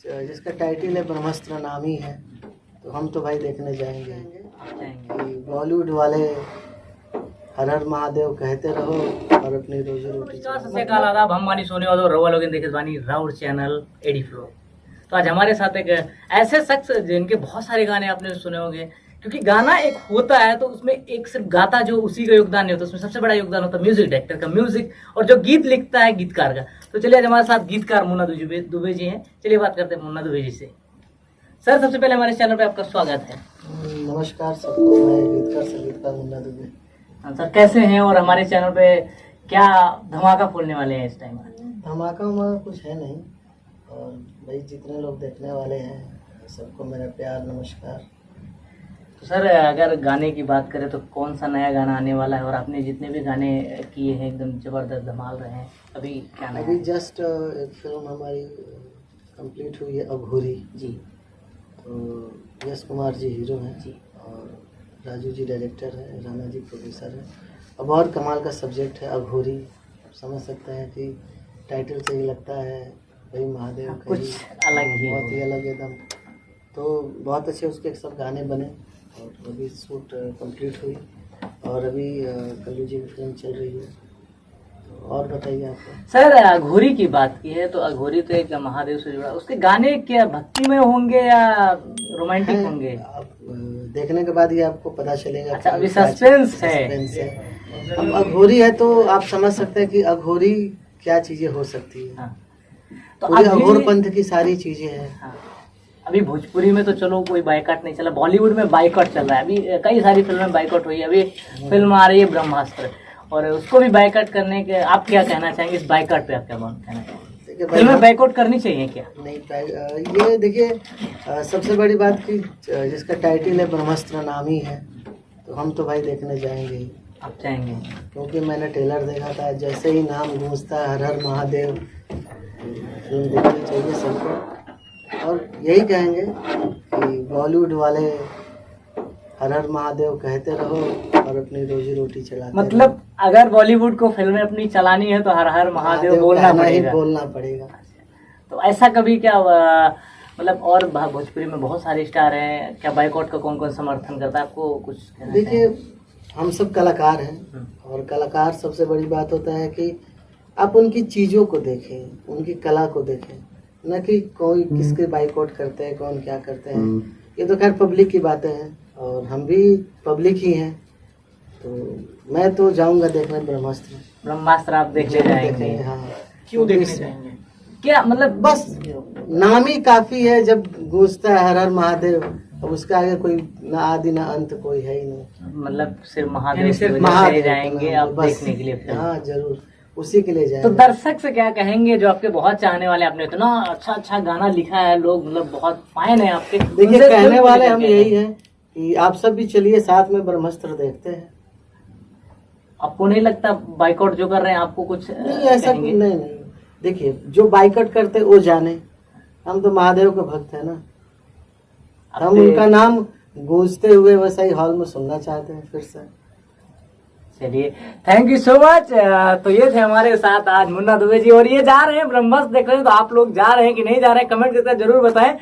जिसका टाइटल है ब्रह्मास्त्र नामी है, तो हम तो भाई देखने जाएंगे कि बॉलीवुड वाले हर हर महादेव कहते रहो और अपनी रोजी रोटी काल आदाब हम मानी सोने वालों रवा लोग देखे बानी राउर चैनल एडी फ्लो। तो आज हमारे साथ एक ऐसे शख्स जिनके बहुत सारे गाने आपने सुने होंगे, क्योंकि गाना एक होता है तो उसमें एक सिर्फ गाता जो उसी का योगदान नहीं होता, उसमें सबसे बड़ा योगदान होता है म्यूजिक डायरेक्टर का, म्यूजिक और जो गीत लिखता है गीतकार का। तो चलिए आज हमारे साथ गीतकार मुन्ना दुबे जी हैं। चलिए बात करते हैं मुन्ना दुबे जी से। सर सबसे पहले हमारे चैनल पे आपका स्वागत है। नमस्कार सबको, मैं संगीतकार मुन्ना दुबे। हाँ सर, कैसे हैं और हमारे चैनल पे क्या धमाका फोड़ने वाले हैं इस टाइम? धमाका वहाँ कुछ है नहीं, और भाई जितने लोग देखने वाले हैं सबको मेरा प्यार नमस्कार। तो सर अगर गाने की बात करें तो कौन सा नया गाना आने वाला है, और आपने जितने भी गाने किए हैं एकदम जबरदस्त धमाल रहे हैं, अभी क्या नया? अभी जस्ट एक फिल्म हमारी कंप्लीट हुई है अघोरी जी, तो यश कुमार जी हीरो हैं जी, और राजू जी डायरेक्टर है, राणा जी प्रोड्यूसर है। अब और कमाल का सब्जेक्ट है अघोरी। आप समझ सकते हैं कि टाइटल से ही लगता है भाई महादेव कुछ अलग ही, बहुत ही अलग एकदम। तो बहुत अच्छे उसके सब गाने बने, और अभी शूट कंप्लीट हुई, और अभी कल्लू जी की फिल्म चल रही है। तो और बताइए आपको। सर अघोरी की बात की है तो अघोरी तो एक महादेव से जुड़ा, उसके गाने क्या भक्ति में होंगे या रोमांटिक होंगे? आप देखने के बाद ही आपको पता चलेगा। अच्छा, अभी सस्पेंस है। अब अघोरी है तो आप समझ सकते हैं कि अघोरी क्या चीजें हो सकती है। हाँ। तो अघोर पंथ की सारी चीजें हैं। हाँ। अभी भोजपुरी में तो चलो कोई बाइकआउट नहीं चला, बॉलीवुड में बाइकआउट चल रहा है। अभी कई सारी फिल्में बाइकआउट हुई है, अभी फिल्म आ रही है ब्रह्मास्त्र, और उसको भी बाइकआउट करने के आप क्या कहना चाहेंगे? इस बाइकआउट पे आप क्या कहना चाहेंगे? फिल्में बाइकआउट करनी चाहिए क्या? नहीं, ये देखिए सबसे बड़ी बात कि जिसका टाइटल है ब्रह्मास्त्र नामी है, तो हम तो भाई देखने जाएंगे ही। आप चाहेंगे? क्योंकि मैंने ट्रेलर देखा था, जैसे ही नाम गूंजता है हर हर महादेव, फिल्म देखनी चाहिए सबको। और यही कहेंगे कि बॉलीवुड वाले हर हर महादेव कहते रहो और अपनी रोजी रोटी चलाते मतलब अगर बॉलीवुड को फिल्में अपनी चलानी है तो हर हर महादेव बोलना पड़ेगा। तो ऐसा कभी क्या मतलब, और भोजपुरी में बहुत सारे स्टार हैं, क्या बाइकआउट का कौन कौन समर्थन करता है? आपको कुछ कहना? देखिए हम सब कलाकार हैं, और कलाकार सबसे बड़ी बात होता है कि आप उनकी चीज़ों को देखें, उनकी कला को देखें, न कि कोई किसके बाइकआउट करते हैं, कौन क्या करते हैं। ये तो खैर पब्लिक की बातें हैं, और हम भी पब्लिक ही हैं। तो मैं तो जाऊंगा देखने ब्रह्मास्त्र आप देखने जाएंगे? हाँ। क्यों देखने जाएंगे? क्या मतलब बस नाम ही काफी है, जब गूंजता है हर हर महादेव, अब उसका आगे कोई ना आदि ना अंत कोई है ही नहीं। मतलब सिर्फ महादेव जाएंगे आप देखने के लिए? हाँ जरूर, उसी के लिए जाएंगे। तो दर्शक से क्या कहेंगे जो आपके बहुत चाहने वाले, आपने इतना अच्छा अच्छा गाना लिखा है, लोग मतलब बहुत फैन है आपके? देखिए कहने वाले हम यही है कि आप सब भी चलिए साथ में ब्रह्मास्त्र देखते हैं। आपको नहीं लगता बाइकआउट जो कर रहे हैं आपको कुछ नहीं? ऐसा नहीं। देखिए जो बाइकआउट करते वो जाने, हम तो महादेव के भक्त है ना, हम उनका नाम गूंजते हुए वैसा ही हॉल में सुनना चाहते हैं फिर से। चलिए, थैंक यू सो मच। तो ये थे हमारे साथ आज मुन्ना दुबे जी, और ये जा रहे हैं ब्रह्मास्त्र देखने। तो आप लोग जा रहे हैं कि नहीं जा रहे हैं, कमेंट करके जरूर बताएं।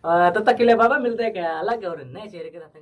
तब तक के लिए बाबा मिलते हैं क्या अलग और नए चेहरे के साथ।